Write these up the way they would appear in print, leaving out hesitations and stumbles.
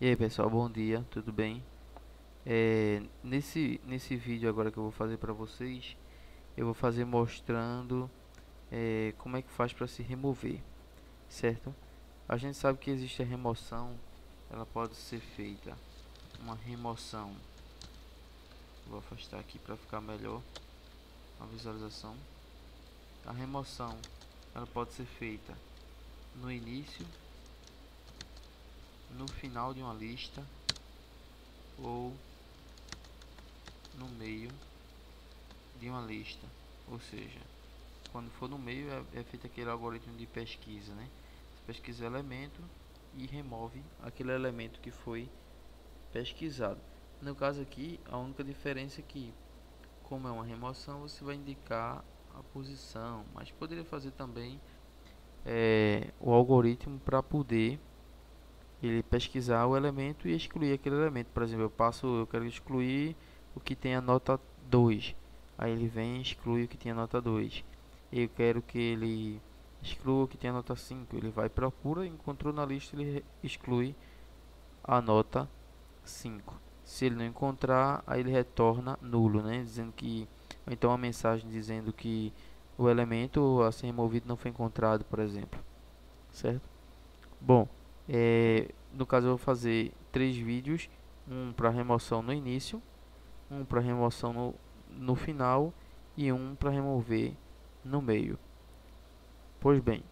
E aí pessoal, bom dia, tudo bem? Nesse vídeo agora que eu vou fazer para vocês, eu vou fazer mostrando como é que faz para se remover, certo? A gente sabe que existe a remoção, ela pode ser feita, uma remoção, vou afastar aqui para ficar melhor a visualização. A remoção, ela pode ser feita no início, no final de uma lista ou no meio de uma lista, ou seja, quando for no meio é feito aquele algoritmo de pesquisa, né? Você pesquisa o elemento e remove aquele elemento que foi pesquisado. No caso aqui, a única diferença é que, como é uma remoção, você vai indicar a posição, mas poderia fazer também o algoritmo para poder ele pesquisar o elemento e excluir aquele elemento. Por exemplo, eu quero excluir o que tem a nota 2. Aí ele vem e exclui o que tem a nota 2. Eu quero que ele exclua o que tem a nota 5. Ele vai procura, encontrou na lista, ele exclui a nota 5. Se ele não encontrar, aí ele retorna nulo, né? Dizendo que, ou então uma mensagem dizendo que o elemento a ser removido não foi encontrado, por exemplo, certo? Bom, no caso eu vou fazer três vídeos, um para remoção no início, um para remoção no final e um para remover no meio. Pois bem,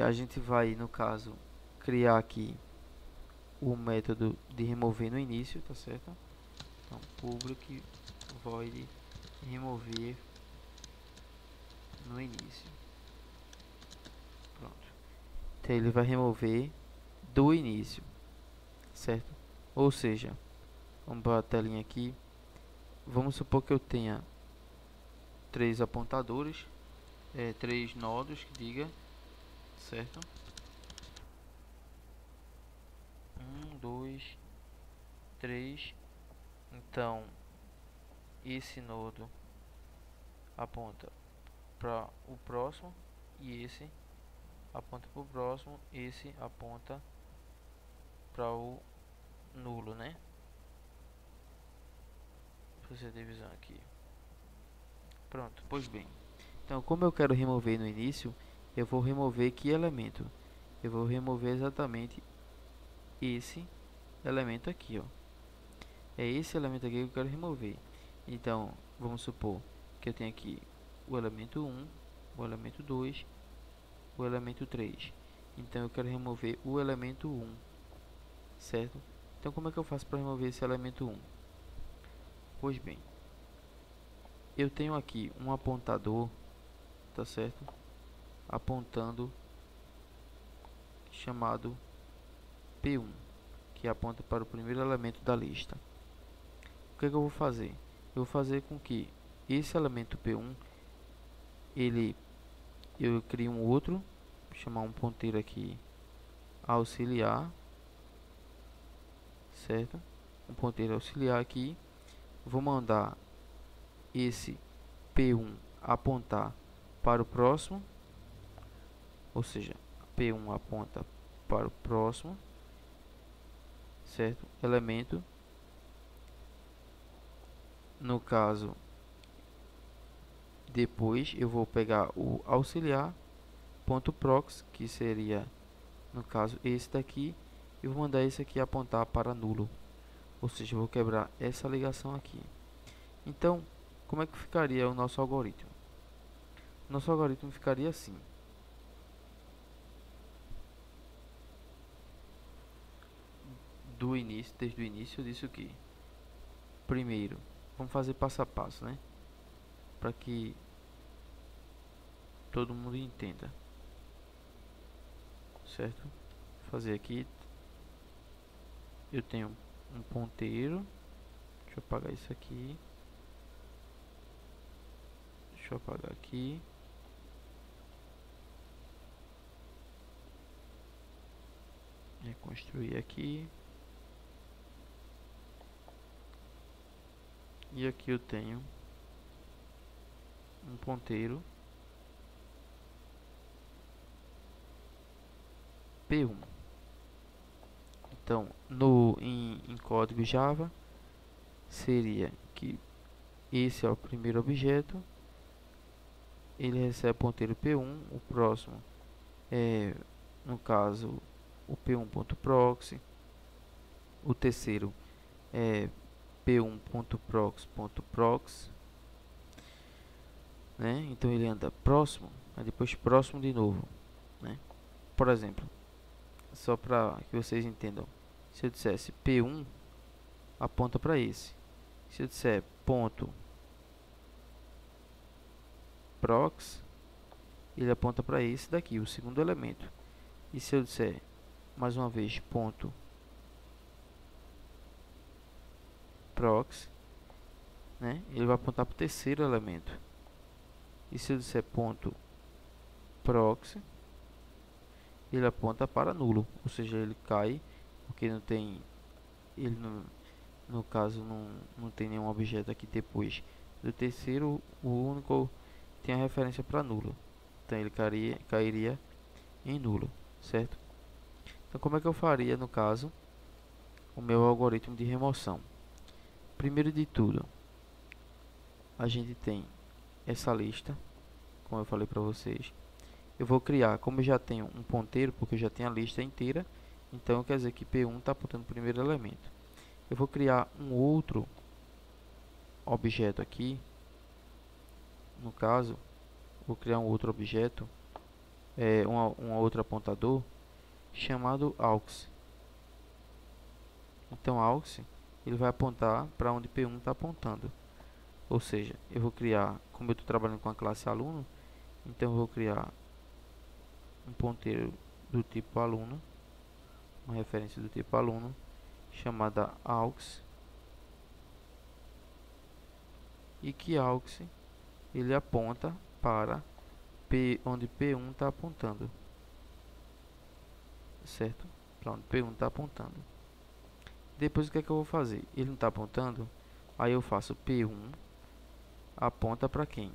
a gente vai no caso criar aqui o método de remover no início, tá certo? Então public void remover no início. Pronto. Então ele vai remover do início, certo? Ou seja, vamos para a telinha aqui. Vamos supor que eu tenha três apontadores, três nodos que diga, certo? Um, dois, três. Então esse nodo aponta para o próximo e esse aponta para o próximo, esse aponta para o nulo, né? Vou fazer a divisão aqui. Pronto, pois bem. Então, como eu quero remover no início, eu vou remover que elemento? Eu vou remover exatamente esse elemento aqui, ó. É esse elemento aqui que eu quero remover. Então, vamos supor que eu tenho aqui o elemento 1, o elemento 2, o elemento 3. Então, eu quero remover o elemento 1, certo? Então, como é que eu faço para remover esse elemento 1? Pois bem, eu tenho aqui um apontador, tá certo? Apontando chamado P1, que aponta para o primeiro elemento da lista. O que é que eu vou fazer? Eu vou fazer com que esse elemento P1 eu crio um outro, vou chamar um ponteiro aqui auxiliar, certo? Um ponteiro auxiliar aqui, vou mandar esse P1 apontar para o próximo, ou seja, P1 aponta para o próximo, certo? Elemento, no caso, depois eu vou pegar o auxiliar ponto prox, que seria no caso esse daqui, e vou mandar esse aqui apontar para nulo, ou seja, eu vou quebrar essa ligação aqui. Então, como é que ficaria o nosso algoritmo? Nosso algoritmo ficaria assim: do início, desde o início disso aqui. Primeiro, vamos fazer passo a passo, né? Para que todo mundo entenda, certo? Vou fazer aqui, eu tenho um ponteiro. Deixa eu apagar isso aqui. Deixa eu apagar aqui. Reconstruir aqui. E aqui eu tenho um ponteiro P1. Então, em código Java, seria que esse é o primeiro objeto, ele recebe ponteiro P1, o próximo é, no caso, o P1.proxy, o terceiro é P1.proxy.proxy, né? Então ele anda próximo, aí depois próximo de novo, né? Por exemplo, só para que vocês entendam, se eu dissesse P1, aponta para esse. Se eu disser ponto prox, ele aponta para esse daqui, o segundo elemento. E se eu disser mais uma vez ponto prox, né, ele vai apontar para o terceiro elemento. E se eu disser ponto proxy, ele aponta para nulo, ou seja, ele cai porque não tem, ele não, no caso não tem nenhum objeto aqui depois do terceiro, o único tem a referência para nulo, então ele cairia em nulo, certo? Então como é que eu faria no caso o meu algoritmo de remoção? Primeiro de tudo, a gente tem essa lista, como eu falei para vocês. Eu vou criar, como eu já tenho um ponteiro, porque eu já tenho a lista inteira, então quer dizer que P1 está apontando o primeiro elemento. Eu vou criar um outro objeto aqui, no caso, vou criar um outro objeto, um outro apontador, chamado aux. Então aux, ele vai apontar para onde P1 está apontando. Ou seja, eu vou criar, como eu estou trabalhando com a classe aluno, então eu vou criar um ponteiro do tipo aluno, uma referência do tipo aluno, chamada aux, e que aux ele aponta para P, onde P1 está apontando, certo? Para onde P1 está apontando. Depois o que é que eu vou fazer? Ele não está apontando, aí eu faço P1 aponta para quem?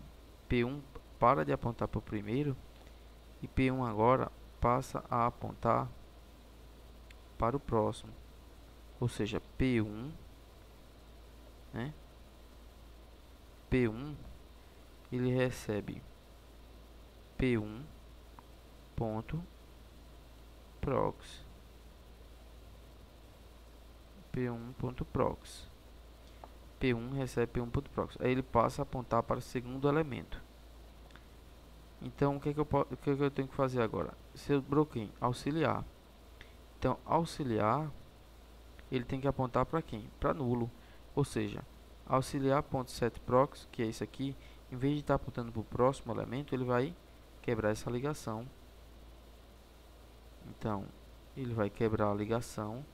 P1 para de apontar para o primeiro e P1 agora passa a apontar para o próximo, ou seja, P1, né? P1 ele recebe P1 ponto prox, P1.prox, P1 recebe P1.prox, aí ele passa a apontar para o segundo elemento. Então o que é que eu tenho que fazer agora? Se eu bloqueio auxiliar, então auxiliar ele tem que apontar para quem? Para nulo, ou seja, auxiliar.setProx, que é isso aqui, em vez de estar apontando para o próximo elemento, ele vai quebrar essa ligação. Então ele vai quebrar a ligação,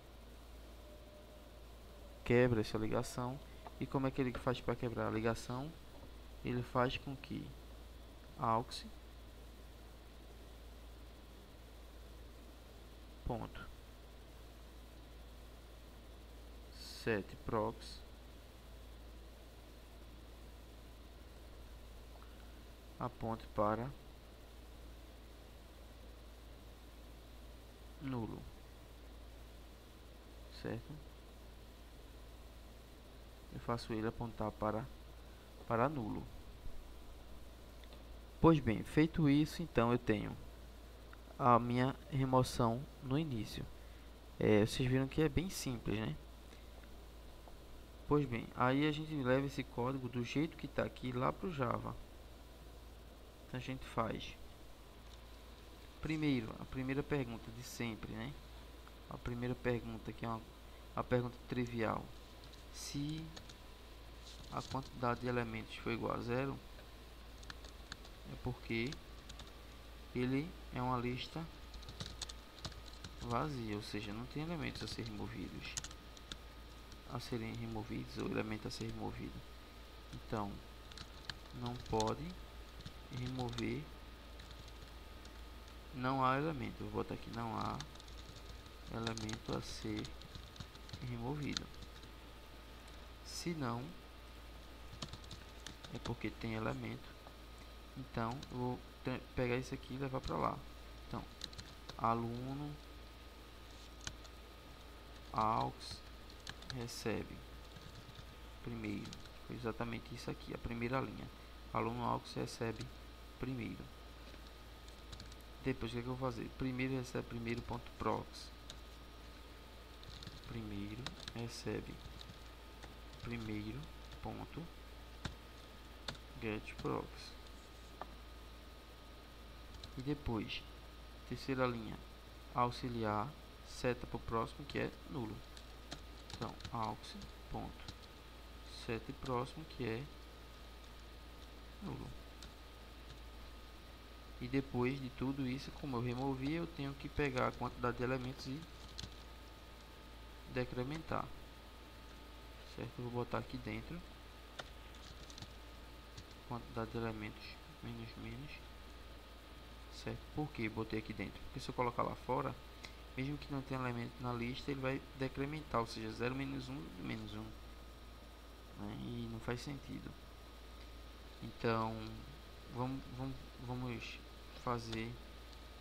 quebra essa ligação. E como é que ele faz para quebrar a ligação? Ele faz com que aux ponto setProx aponte para nulo, certo? Eu faço ele apontar para nulo. Pois bem, feito isso, então eu tenho a minha remoção no início. Vocês viram que é bem simples, né? Pois bem, aí a gente leva esse código do jeito que está aqui lá para o Java. Então a gente faz primeiro a primeira pergunta de sempre, né? A primeira pergunta que é a pergunta trivial. Se a quantidade de elementos for igual a zero, é porque ele é uma lista vazia, ou seja, não tem elementos a serem removidos, ou elemento a ser removido. Então, não pode remover, não há elemento. Vou botar aqui, não há elemento a ser removido. Se não, é porque tem elemento. Então, eu vou pegar isso aqui e levar para lá. Então, aluno aux recebe primeiro. Foi exatamente isso aqui, a primeira linha. Aluno aux recebe primeiro. Depois o que é que eu vou fazer? Primeiro recebe primeiro ponto prox. Primeiro recebe primeiro ponto get prox. E depois, terceira linha, auxiliar, seta para o próximo que é nulo. Então, aux ponto seta próximo que é nulo. E depois de tudo isso, como eu removi, eu tenho que pegar a quantidade de elementos e decrementar. Certo? Eu vou botar aqui dentro quantidade de elementos menos menos. Certo? Por que botei aqui dentro? Porque se eu colocar lá fora, mesmo que não tenha elemento na lista, ele vai decrementar, ou seja, 0 menos 1 menos 1, né? E não faz sentido. Então vamos fazer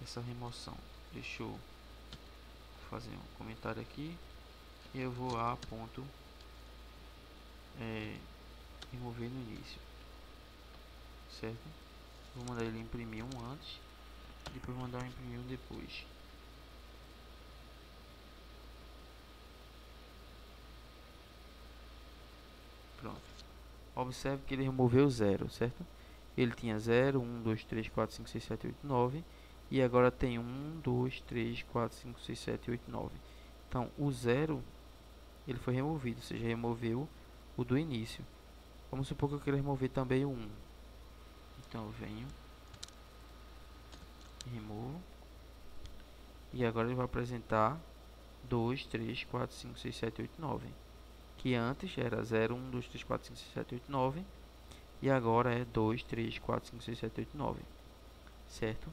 essa remoção. Deixa eu fazer um comentário aqui e eu vou a ponto remover no início, certo? Vou mandar ele imprimir um antes, depois mandar imprimir um depois. Pronto. Observe que ele removeu 0, certo? Ele tinha 0, 1, 2, 3, 4, 5, 6, 7, 8, 9. E agora tem 1, 2, 3, 4, 5, 6, 7, 8, 9. Então, o 0, ele foi removido, ou seja, removeu o do início. Vamos supor que eu queira remover também o 1. Então, eu venho, removo. E agora ele vai apresentar 2, 3, 4, 5, 6, 7, 8, 9. Que antes era 0, 1, 2, 3, 4, 5, 6, 7, 8, 9. E agora é 2, 3, 4, 5, 6, 7, 8, 9. Certo?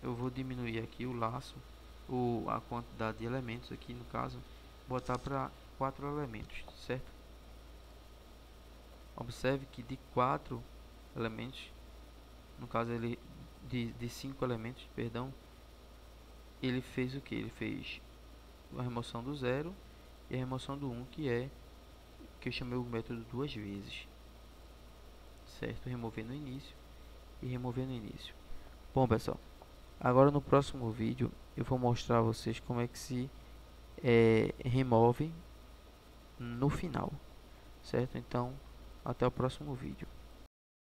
Eu vou diminuir aqui o laço, a quantidade de elementos aqui, no caso, botar para 4 elementos, certo? Observe que de 4 elementos, no caso ele de 5 elementos, perdão, ele fez o que? Ele fez a remoção do 0 e a remoção do 1, que eu chamei o método duas vezes, certo? Remover no início e remover no início. Bom, pessoal, agora no próximo vídeo eu vou mostrar a vocês como é que se remove no final, certo? Então, até o próximo vídeo.